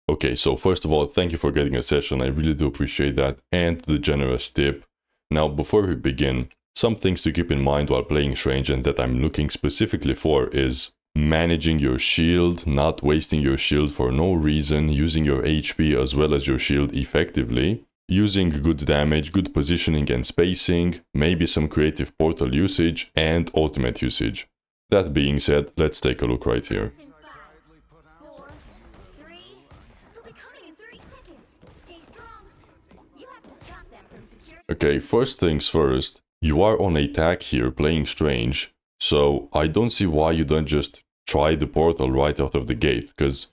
Okay, so first of all, thank you for getting a session. I really do appreciate that, and the generous tip. Now, before we begin, some things to keep in mind while playing Strange and that I'm looking specifically for is managing your shield, not wasting your shield for no reason, using your HP as well as your shield effectively, using good damage, good positioning and spacing, maybe some creative portal usage, and ultimate usage. That being said, let's take a look right here. Okay, first things first, you are on attack here playing Strange, so I don't see why you don't just try the portal right out of the gate, because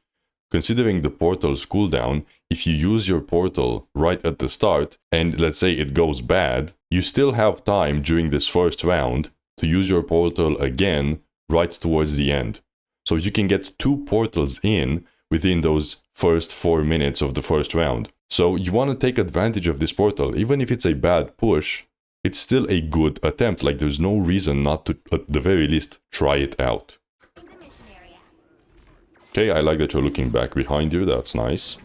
considering the portal's cooldown, if you use your portal right at the start, and let's say it goes bad, you still have time during this first round to use your portal again right towards the end. So you can get 2 portals in within those first 4 minutes of the first round. So you want to take advantage of this portal. Even if it's a bad push, it's still a good attempt. Like, there's no reason not to, at the very least, try it out. Okay, I like that you're looking back behind you. That's nice.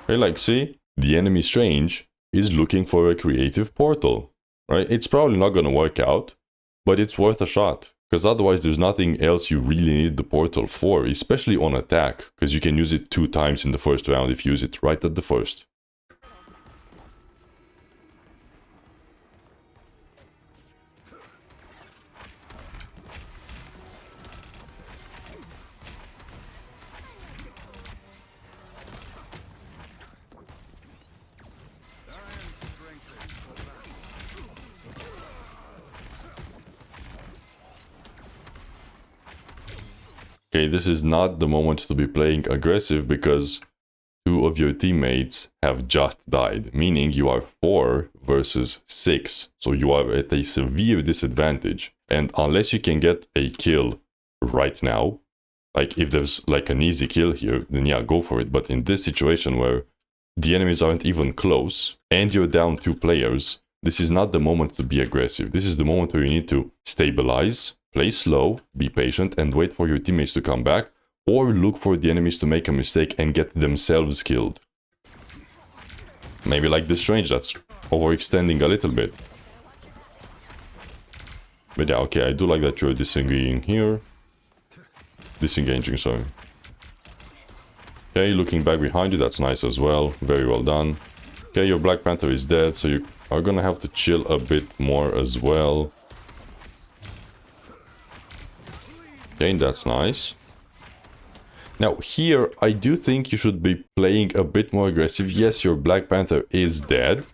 Okay, like, see? The enemy Strange is looking for a creative portal, right? It's probably not going to work out, but it's worth a shot. Because otherwise there's nothing else you really need the portal for, especially on attack, because you can use it 2 times in the first round if you use it right at the first. Okay, this is not the moment to be playing aggressive because 2 of your teammates have just died, meaning you are 4 versus 6, so you are at a severe disadvantage. And unless you can get a kill right now, like if there's like an easy kill here, then yeah, go for it. But in this situation where the enemies aren't even close and you're down 2 players, this is not the moment to be aggressive. This is the moment where you need to stabilize, play slow, be patient, and wait for your teammates to come back, or look for the enemies to make a mistake and get themselves killed. Maybe like the Strange, that's overextending a little bit. But yeah, okay, I do like that you're disengaging here. Disengaging, sorry. Okay, looking back behind you, that's nice as well. Very well done. Okay, your Black Panther is dead, so you are gonna have to chill a bit more as well. Okay, that's nice. Now here, I do think you should be playing a bit more aggressive. Yes, your Black Panther is dead,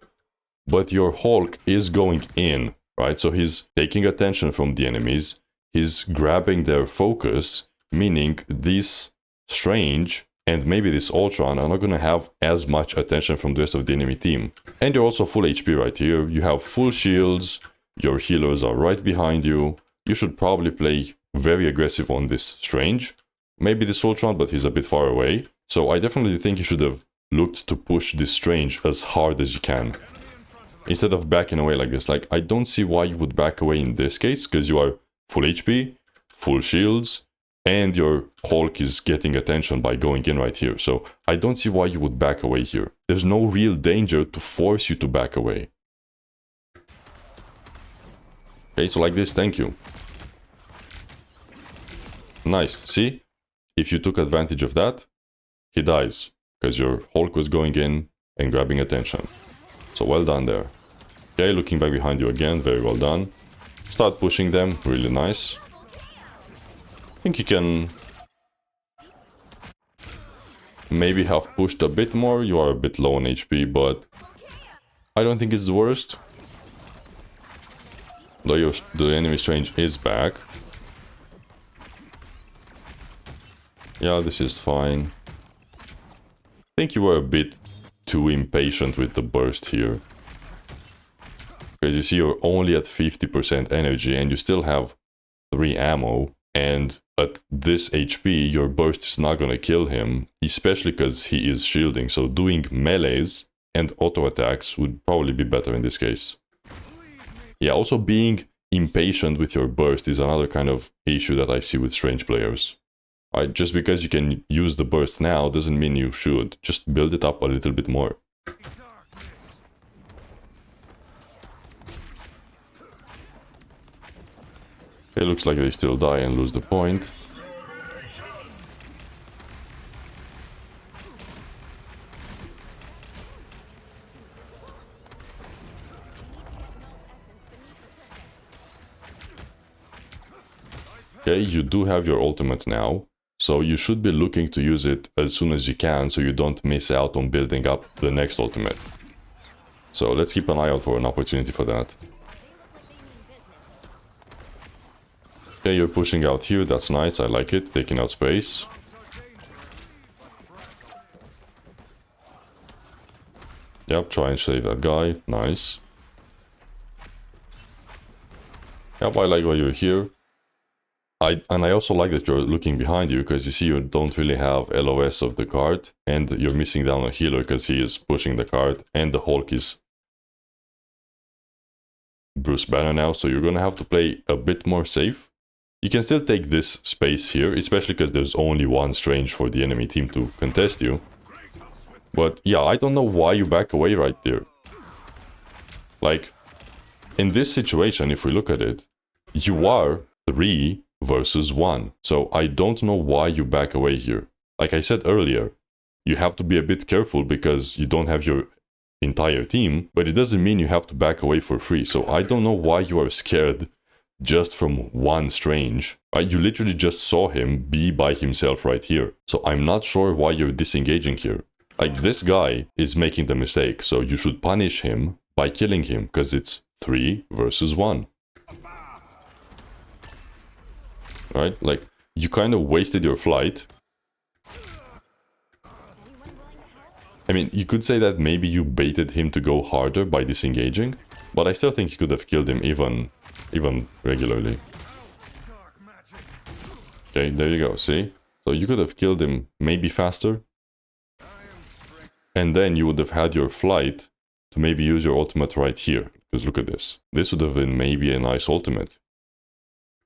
but your Hulk is going in, right? So he's taking attention from the enemies. He's grabbing their focus, meaning this Strange and maybe this Ultron are not going to have as much attention from the rest of the enemy team. And you're also full HP right here. You have full shields. Your healers are right behind you. You should probably play very aggressive on this Strange. Maybe this Ultron, but he's a bit far away. So I definitely think you should have looked to push this Strange as hard as you can, instead of backing away like this. Like, I don't see why you would back away in this case, because you are full HP, full shields, and your Hulk is getting attention by going in right here. So I don't see why you would back away here. There's no real danger to force you to back away. Okay, so like this, thank you. Nice, see? If you took advantage of that, he dies, because your Hulk was going in and grabbing attention. So well done there. Okay, looking back behind you again, very well done. Start pushing them, really nice. I think you can maybe have pushed a bit more. You are a bit low on HP, but I don't think it's the worst. Though the enemy Strange is back. Yeah, this is fine. I think you were a bit too impatient with the burst here. Because you see you're only at 50% energy and you still have 3 ammo. And at this HP, your burst is not gonna kill him, especially because he is shielding. So doing melees and auto attacks would probably be better in this case. Yeah, also being impatient with your burst is another kind of issue that I see with Strange players. Just because you can use the burst now doesn't mean you should. Just build it up a little bit more. It looks like they still die and lose the point. Okay, you do have your ultimate now, so you should be looking to use it as soon as you can so you don't miss out on building up the next ultimate. So let's keep an eye out for an opportunity for that. Okay, you're pushing out here, that's nice, I like it, taking out space. Yep, try and save that guy, nice. Yep, I like why you're here. I also like that you're looking behind you, because you see you don't really have LOS of the card, and you're missing down a healer because he is pushing the card, and the Hulk is Bruce Banner now, so you're gonna have to play a bit more safe. You can still take this space here, especially because there's only one Strange for the enemy team to contest you. But yeah, I don't know why you back away right there. Like, in this situation, if we look at it, you are 3 versus 1. So I don't know why you back away here. Like I said earlier, you have to be a bit careful because you don't have your entire team, but it doesn't mean you have to back away for free. So I don't know why you are scared just from one Strange. You literally just saw him be by himself right here. So I'm not sure why you're disengaging here. Like, this guy is making the mistake, so you should punish him by killing him, because it's 3 versus 1. Right? Like, you kind of wasted your flight. I mean, you could say that maybe you baited him to go harder by disengaging, but I still think you could have killed him even regularly. Okay, there you go, see? So you could have killed him maybe faster, and then you would have had your flight to maybe use your ultimate right here. Because look at this. This would have been maybe a nice ultimate.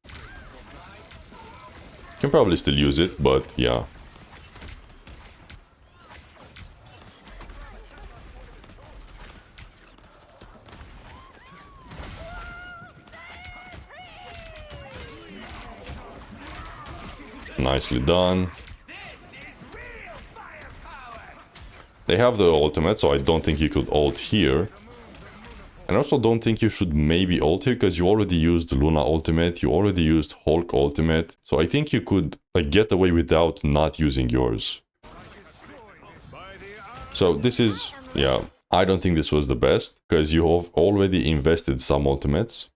You can probably still use it, but yeah. Nicely done. They have the ultimate, so I don't think you could ult here. And I also don't think you should maybe ult here, because you already used Luna ultimate, you already used Hulk ultimate. So I think you could like get away without not using yours. So this is, yeah, I don't think this was the best, because you have already invested some ultimates.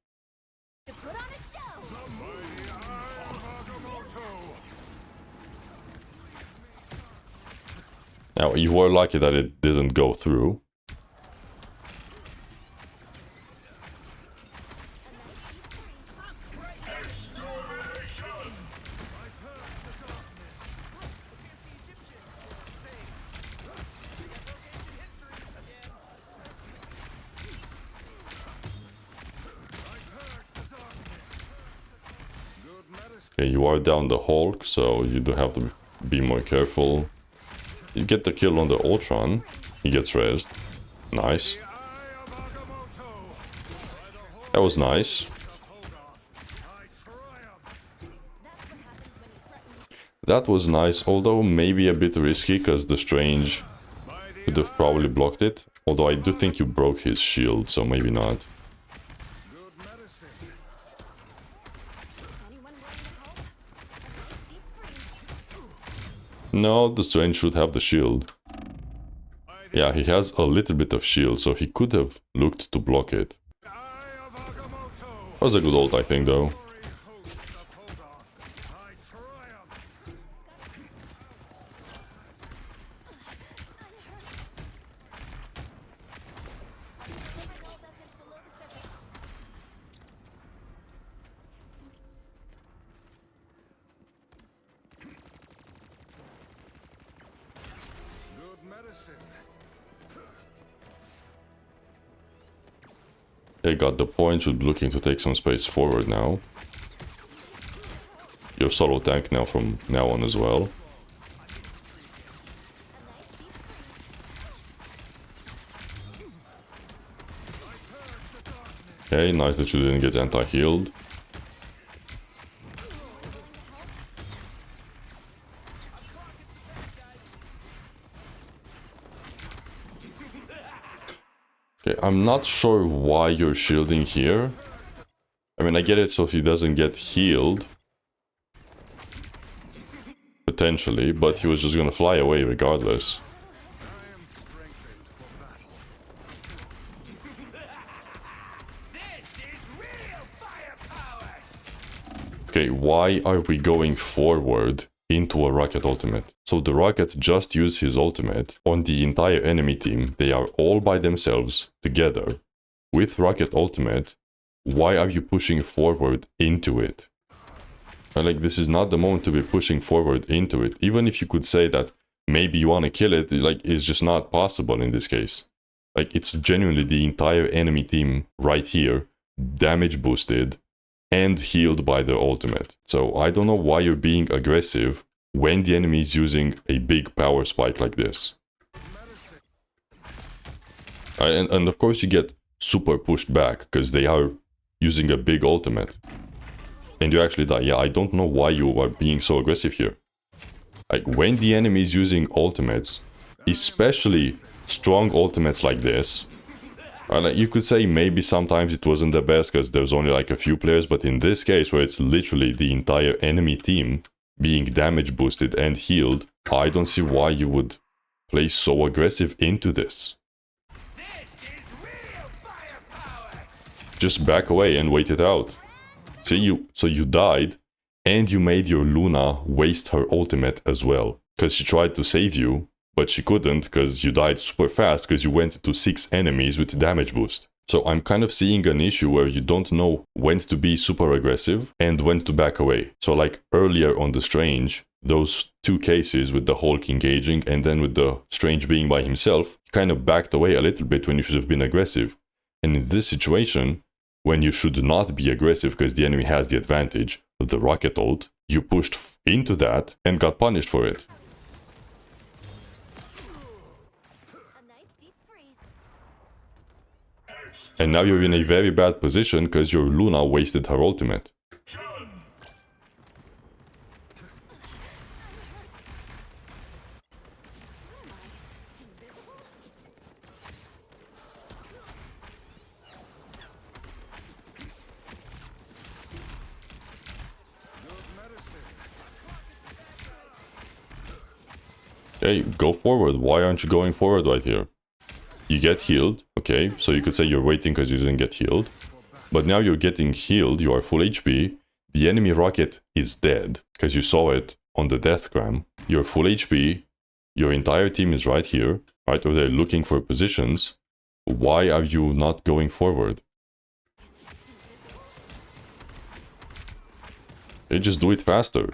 Now, you were lucky that it didn't go through. Okay, you are down the Hulk, so you do have to be more careful. You get the kill on the Ultron. He gets rezzed. Nice. That was nice. That was nice, although maybe a bit risky, because the Strange could have probably blocked it. Although I do think you broke his shield, so maybe not. No, the Strange should have the shield. Yeah, he has a little bit of shield, so he could have looked to block it. Was a good ult, I think, though. They got the point, should be looking to take some space forward now. your solo tank now from now on as well. Okay, nice that you didn't get anti-healed. Okay, I'm not sure why you're shielding here. I mean, I get it so he doesn't get healed. Potentially, but he was just gonna fly away regardless. Okay, why are we going forward into a rocket ultimate? So the rocket just used his ultimate on the entire enemy team. They are all by themselves, together, with rocket ultimate. Why are you pushing forward into it? Like, this is not the moment to be pushing forward into it. Even if you could say that maybe you want to kill it, like, it's just not possible in this case. Like, it's genuinely the entire enemy team right here, damage boosted, and healed by the ultimate. So I don't know why you're being aggressive when the enemy is using a big power spike like this. And of course you get super pushed back because they are using a big ultimate. And you actually die. Yeah, I don't know why you are being so aggressive here. Like, when the enemy is using ultimates, especially strong ultimates like this, like, you could say maybe sometimes it wasn't the best because there's only like a few players, but in this case where it's literally the entire enemy team being damage boosted and healed, I don't see why you would play so aggressive into this. Just back away and wait it out. See, so you died and you made your Luna waste her ultimate as well, because she tried to save you. But she couldn't because you died super fast because you went to 6 enemies with damage boost. So I'm kind of seeing an issue where you don't know when to be super aggressive and when to back away. So like earlier on the Strange, those 2 cases with the Hulk engaging and then with the Strange being by himself, you kind of backed away a little bit when you should have been aggressive. And in this situation, when you should not be aggressive because the enemy has the advantage, the rocket ult, you pushed into that and got punished for it. And now you're in a very bad position because your Luna wasted her ultimate. Hey, go forward. Why aren't you going forward right here? You get healed, okay, so you could say you're waiting because you didn't get healed. But now you're getting healed, you are full HP, the enemy rocket is dead, because you saw it on the deathgram. You're full HP, your entire team is right here, right over there looking for positions. Why are you not going forward? They just do it faster.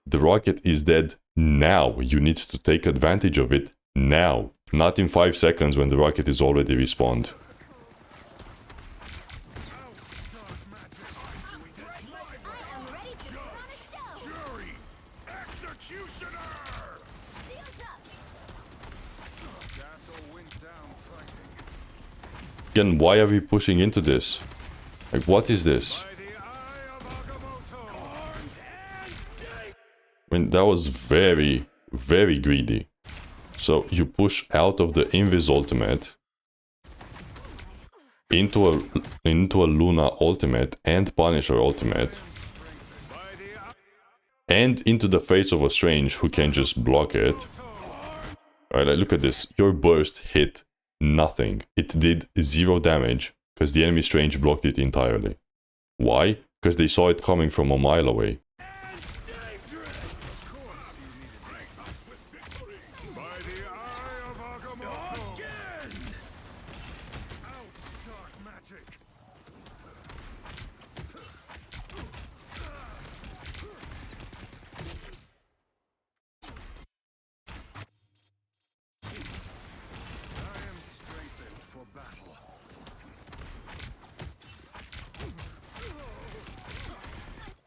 The rocket is dead now, you need to take advantage of it now. Not in 5 seconds when the rocket is already respawned. Again, why are we pushing into this? Like, what is this? I mean, that was very, very greedy. So you push out of the Invis ultimate into a Luna ultimate and Punisher ultimate, and into the face of a Strange who can just block it. Alright, look at this. Your burst hit nothing. It did 0 damage because the enemy Strange blocked it entirely. Why? Because they saw it coming from a mile away.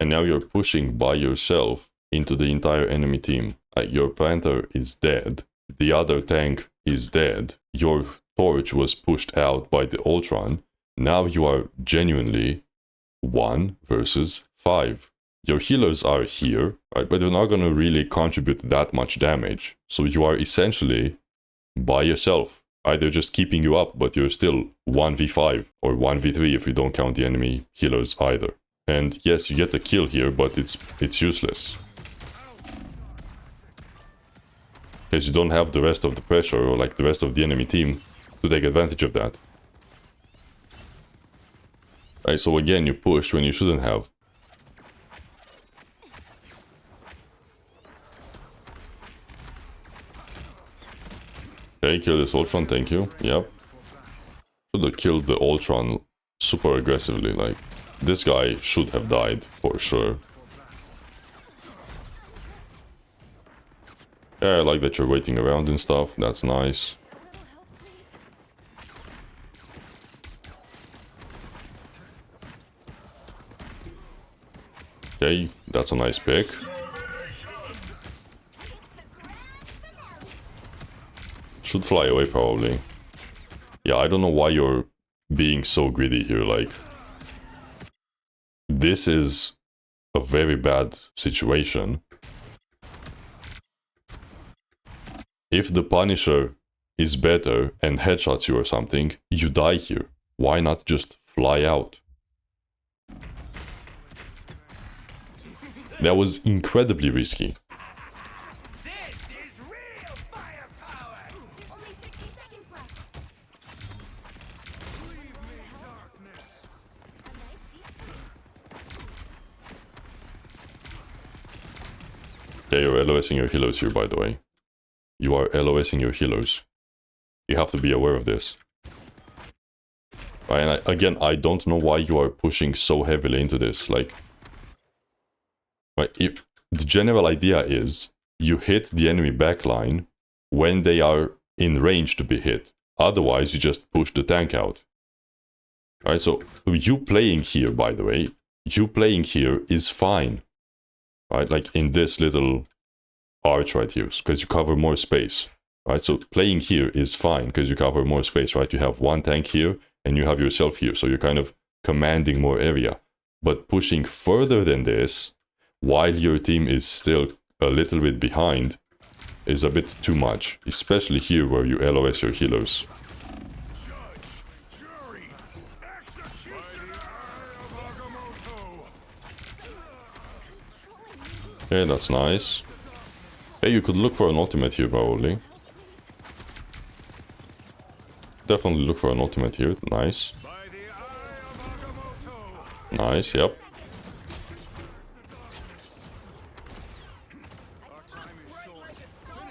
And now you're pushing by yourself into the entire enemy team. Your Panther is dead. The other tank is dead. Your torch was pushed out by the Ultron. Now you are genuinely 1 versus 5. Your healers are here, right? But they're not going to really contribute that much damage. So you are essentially by yourself. Either just keeping you up, but you're still 1v5 or 1v3 if you don't count the enemy healers either. And yes, you get a kill here, but it's useless. Because you don't have the rest of the pressure or like the rest of the enemy team to take advantage of that. Right, so again, you pushed when you shouldn't have. Okay, kill this Ultron, thank you. Yep. Should have killed the Ultron super aggressively, like, this guy should have died, for sure. Yeah, I like that you're waiting around and stuff, that's nice. Okay, that's a nice pick. Should fly away, probably. Yeah, I don't know why you're being so greedy here, like... This is a very bad situation. If the Punisher is better and headshots you or something, you die here. Why not just fly out? That was incredibly risky. Yeah, you're LOSing your healers here, by the way. You are LOSing your healers. You have to be aware of this. Right, and again, I don't know why you are pushing so heavily into this. Like, right, if the general idea is you hit the enemy backline when they are in range to be hit. Otherwise, you just push the tank out. Right, so you playing here, by the way, you playing here is fine. Right, like in this little arch right here, because you cover more space. Right, so playing here is fine because you cover more space, right? You have one tank here and you have yourself here, so you're kind of commanding more area. But pushing further than this, while your team is still a little bit behind, is a bit too much, especially here where you LOS your healers. Okay, that's nice. Hey, you could look for an ultimate here, probably. Definitely look for an ultimate here. Nice. Nice, yep.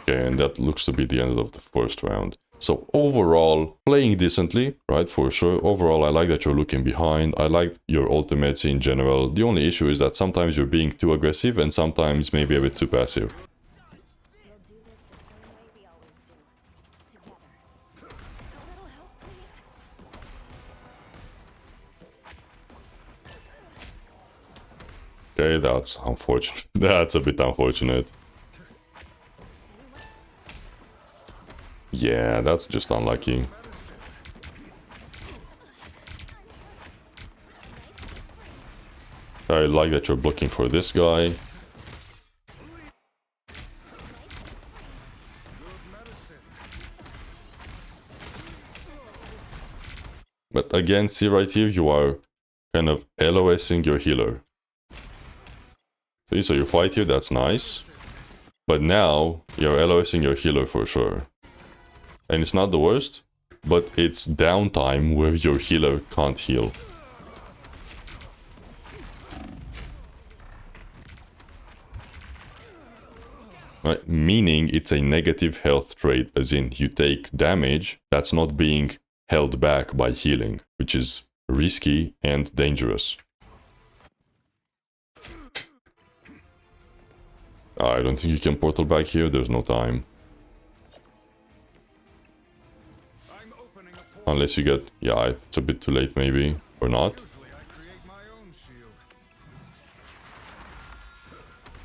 Okay, and that looks to be the end of the first round. So overall, playing decently, right, for sure. Overall, I like that you're looking behind. I like your ultimates in general. The only issue is that sometimes you're being too aggressive and sometimes maybe a bit too passive. Okay, that's unfortunate. That's a bit unfortunate. Yeah, that's just unlucky. I like that you're blocking for this guy. But again, see right here, you are kind of LOSing your healer. See, so you fight here, that's nice. But now, you're LOSing your healer for sure. And it's not the worst, but it's downtime where your healer can't heal. Right? Meaning it's a negative health trait, as in you take damage that's not being held back by healing, which is risky and dangerous. I don't think you can portal back here, there's no time. Unless you get... yeah, it's a bit too late maybe, or not.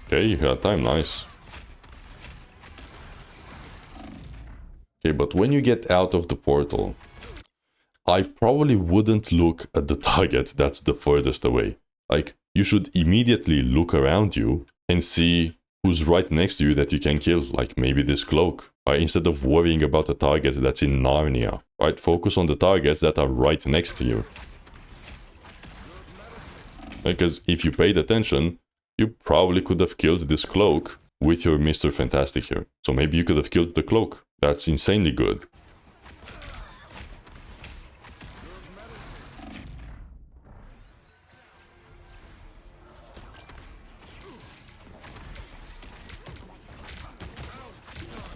Okay, you had time, nice. Okay, but when you get out of the portal, I probably wouldn't look at the target that's the furthest away. Like, you should immediately look around you and see who's right next to you that you can kill, like maybe this cloak, right? Instead of worrying about a target that's in Narnia, right? Focus on the targets that are right next to you. Because if you paid attention, you probably could have killed this cloak with your Mr. Fantastic here. So maybe you could have killed the cloak. That's insanely good.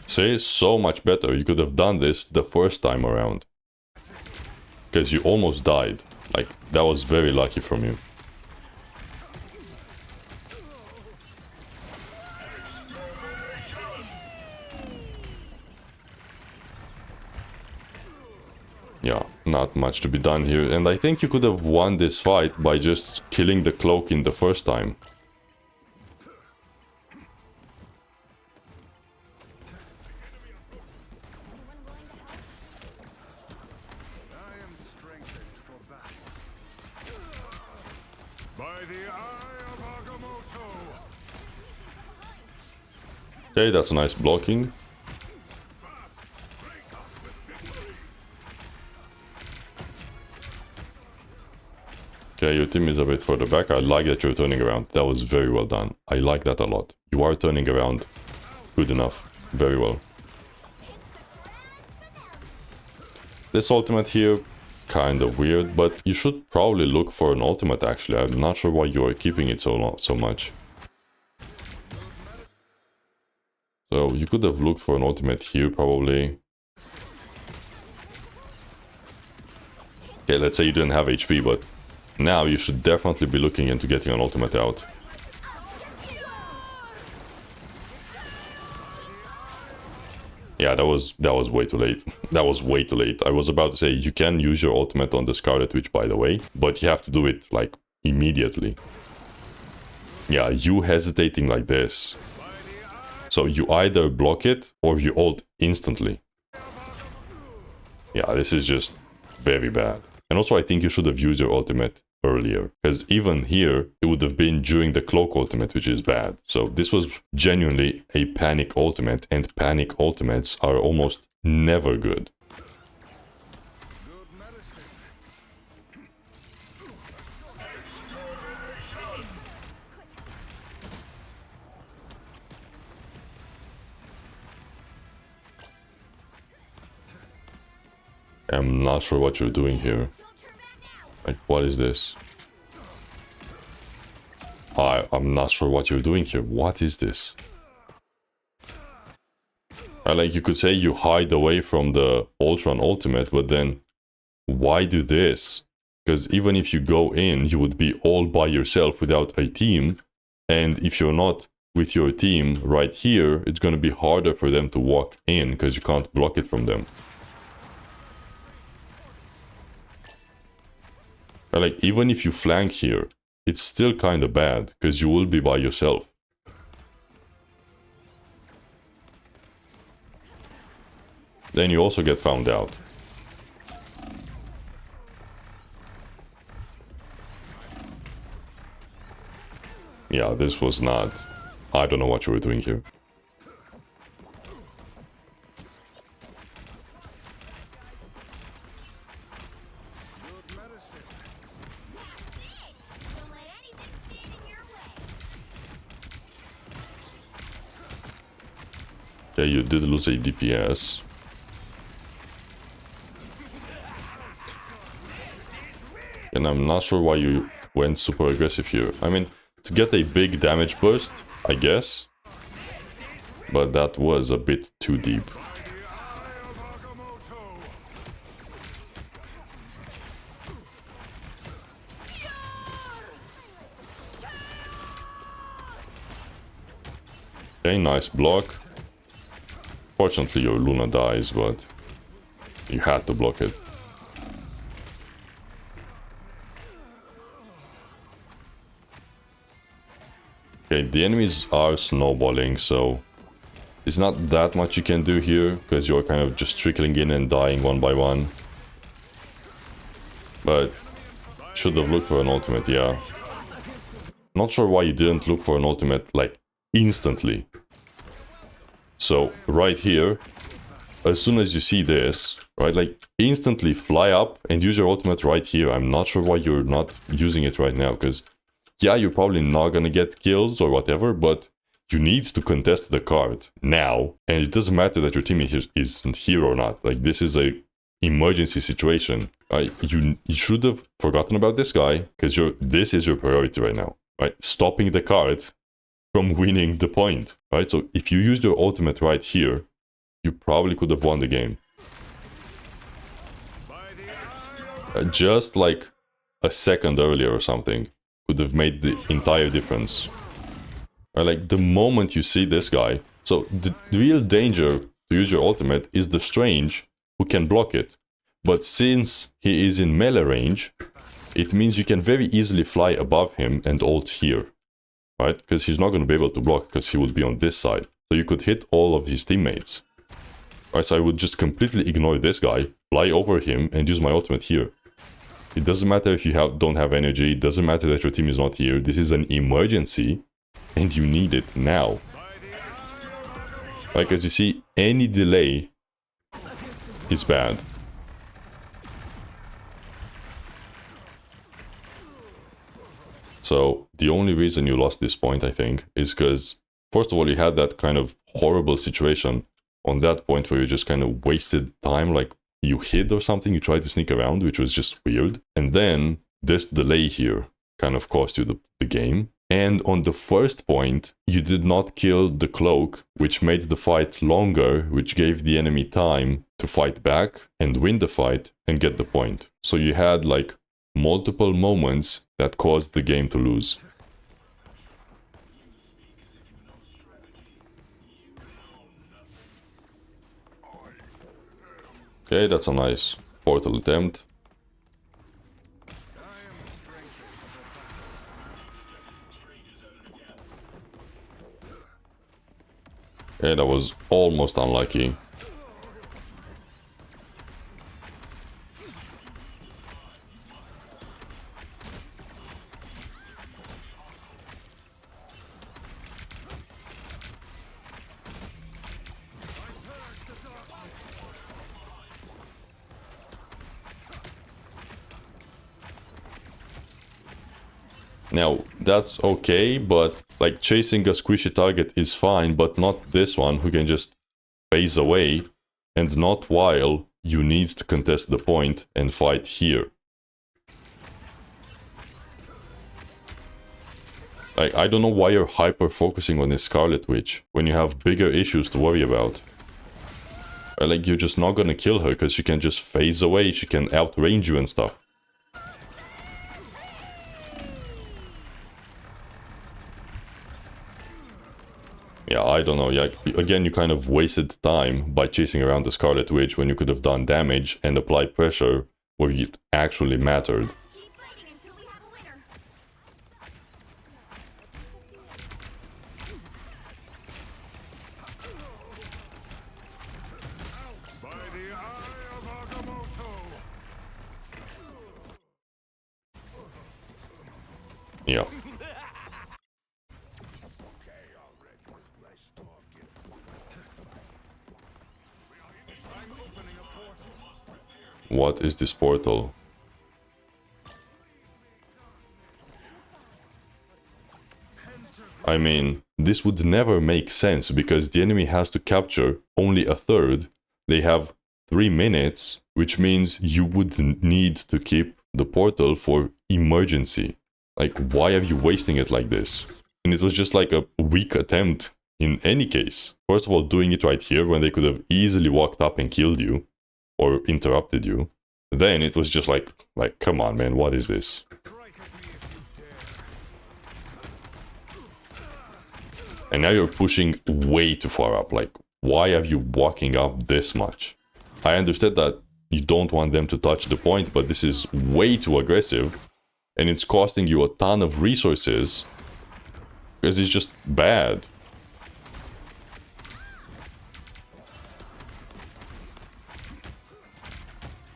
See, so much better. You could have done this the first time around. Because you almost died. Like, that was very lucky from you. Yeah, not much to be done here. And I think you could have won this fight by just killing the cloak in the first time. Okay, that's nice blocking. Okay, your team is a bit further back. I like that you're turning around. That was very well done. I like that a lot. You are turning around. Good enough. Very well. This ultimate here, kind of weird, but you should probably look for an ultimate actually. I'm not sure why you are keeping it so much. So you could have looked for an ultimate here probably. Okay, let's say you didn't have HP, but now you should definitely be looking into getting an ultimate out. Yeah, that was way too late. That was way too late. I was about to say you can use your ultimate on the Scarlet Witch, by the way, but you have to do it like immediately. Yeah, you hesitating like this. So you either block it or you ult instantly. Yeah, this is just very bad. And also I think you should have used your ultimate earlier, because even here it would have been during the cloak ultimate, which is bad. So this was genuinely a panic ultimate, and panic ultimates are almost never good. I'm not sure what you're doing here. Like, what is this? I'm not sure what you're doing here. What is this? Like, you could say you hide away from the Ultron ultimate, but then why do this? Because even if you go in, you would be all by yourself without a team. And if you're not with your team right here, it's going to be harder for them to walk in because you can't block it from them. Like, even if you flank here, it's still kind of bad, because you will be by yourself. Then you also get found out. Yeah, this was not... I don't know what you were doing here. Yeah, you did lose a DPS. And I'm not sure why you went super aggressive here. I mean, to get a big damage burst, I guess. But that was a bit too deep. Okay, nice block. Fortunately, your Luna dies, but you had to block it. Okay, the enemies are snowballing, so it's not that much you can do here, because you're kind of just trickling in and dying one by one. But should have looked for an ultimate, yeah. Not sure why you didn't look for an ultimate, like, instantly. So, right here, as soon as you see this, right, like, instantly fly up and use your ultimate right here. I'm not sure why you're not using it right now, because, yeah, you're probably not gonna get kills or whatever, but you need to contest the card now, and it doesn't matter that your teammate isn't here or not. Like, this is a emergency situation. You should have forgotten about this guy, because this is your priority right now, right? Stopping the card from winning the point, right? So if you used your ultimate right here, you probably could have won the game. Just like a second earlier or something could have made the entire difference. Like, the moment you see this guy, so the real danger to use your ultimate is the Strange, who can block it. But since he is in melee range, it means you can very easily fly above him and ult here, right? Because he's not going to be able to block, because he would be on this side. So you could hit all of his teammates. Right, so I would just completely ignore this guy, fly over him, and use my ultimate here. It doesn't matter if you don't have energy, it doesn't matter that your team is not here. This is an emergency, and you need it now. Like, as you see, any delay is bad. So, the only reason you lost this point, I think, is because, first of all, you had that kind of horrible situation on that point where you just kind of wasted time, like you hid or something, you tried to sneak around, which was just weird. And then this delay here kind of cost you the game. And on the first point, you did not kill the cloak, which made the fight longer, which gave the enemy time to fight back and win the fight and get the point. So you had like multiple moments that caused the game to lose. Okay, that's a nice portal attempt. Okay, that was almost unlucky. Now, that's okay, but like chasing a squishy target is fine, but not this one who can just phase away, and not while you need to contest the point and fight here. Like, I don't know why you're hyper focusing on this Scarlet Witch when you have bigger issues to worry about. Like, you're just not gonna kill her because she can just phase away, she can outrange you and stuff. Yeah, I don't know, yeah, again, you kind of wasted time by chasing around the Scarlet Witch when you could have done damage and applied pressure where it actually mattered. Yeah. What is this portal? I mean, this would never make sense because the enemy has to capture only a third. They have 3 minutes, which means you would need to keep the portal for emergency. Like, why are you wasting it like this? And it was just like a weak attempt in any case. First of all, doing it right here when they could have easily walked up and killed you. Or interrupted you. Then it was just like, come on, man, what is this? And now you're pushing way too far up. Like, why are you walking up this much? I understand that you don't want them to touch the point, but this is way too aggressive. And it's costing you a ton of resources. Because it's just bad.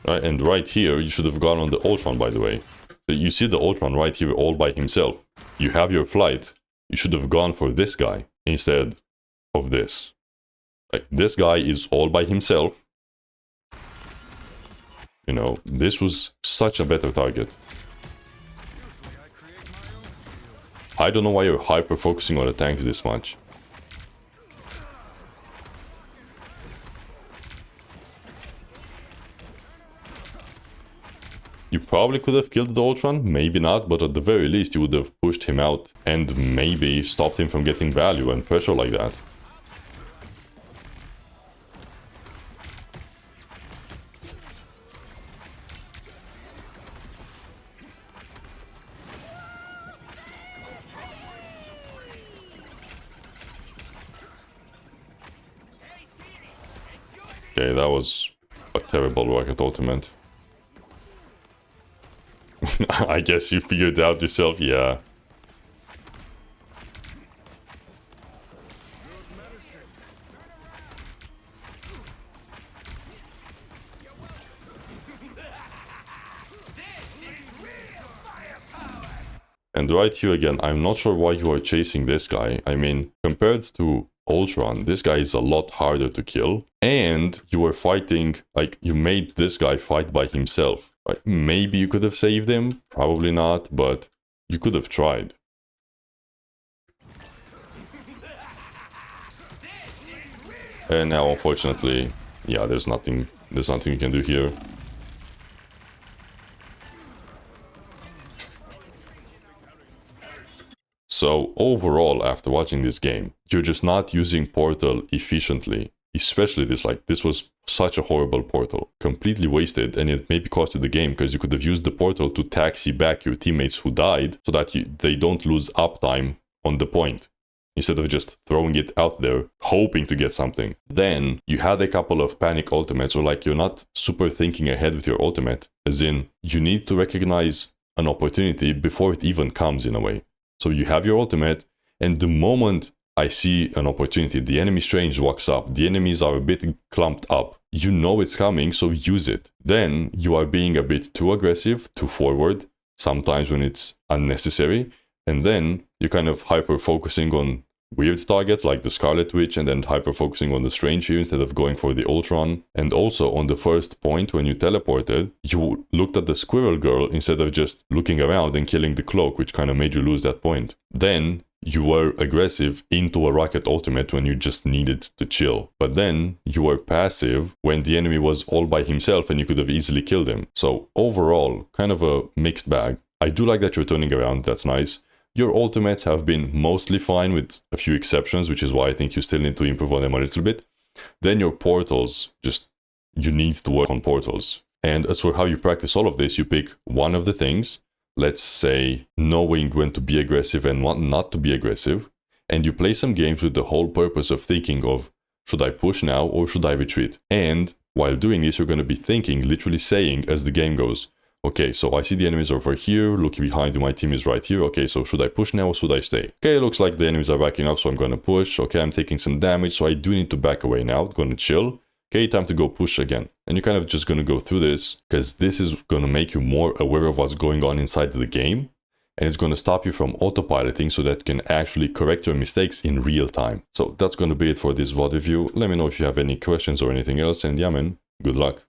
Right, and right here, you should have gone on the Ultron, by the way. So you see the Ultron right here all by himself. You have your flight. You should have gone for this guy instead of this. Like, this guy is all by himself. You know, this was such a better target. I don't know why you're hyper-focusing on the tanks this much. You probably could have killed the Ultron, maybe not, but at the very least you would have pushed him out and maybe stopped him from getting value and pressure like that. Okay, that was a terrible rocket ultimate. I guess you figured out yourself, yeah. And right here again, I'm not sure why you are chasing this guy. I mean, compared to Ultron, this guy is a lot harder to kill. And you were fighting, like, you made this guy fight by himself. Like, maybe you could have saved him, probably not, but you could have tried. And now, unfortunately, yeah, there's nothing you can do here. So overall, after watching this game, you're just not using Portal efficiently. Especially this was such a horrible portal. Completely wasted, and it maybe costed the game because you could have used the portal to taxi back your teammates who died so that they don't lose uptime on the point. Instead of just throwing it out there, hoping to get something. Then, you had a couple of panic ultimates, or like you're not super thinking ahead with your ultimate. As in, you need to recognize an opportunity before it even comes in a way. So you have your ultimate, and the moment I see an opportunity, the enemy range walks up, the enemies are a bit clumped up. You know it's coming, so use it. Then you are being a bit too aggressive, too forward, sometimes when it's unnecessary. And then you're kind of hyper-focusing on weird targets like the Scarlet Witch, and then hyper-focusing on the Strange here instead of going for the Ultron. And also on the first point when you teleported, you looked at the Squirrel Girl instead of just looking around and killing the Cloak, which kind of made you lose that point. Then you were aggressive into a rocket ultimate when you just needed to chill. But then you were passive when the enemy was all by himself and you could have easily killed him. So overall, kind of a mixed bag. I do like that you're turning around, that's nice. Your ultimates have been mostly fine with a few exceptions, which is why I think you still need to improve on them a little bit. Then your portals, you need to work on portals. And as for how you practice all of this, you pick one of the things, let's say knowing when to be aggressive and when not to be aggressive, and you play some games with the whole purpose of thinking of, should I push now or should I retreat? And while doing this, you're going to be thinking, literally saying as the game goes, okay, so I see the enemies over here, look behind you, my team is right here, okay, so should I push now or should I stay? Okay, looks like the enemies are backing up, so I'm gonna push, okay, I'm taking some damage, so I do need to back away now, gonna chill, okay, time to go push again. And you're kind of just gonna go through this, because this is gonna make you more aware of what's going on inside the game, and it's gonna stop you from autopiloting so that you can actually correct your mistakes in real time. So that's gonna be it for this VOD review. Let me know if you have any questions or anything else, and yeah man, good luck.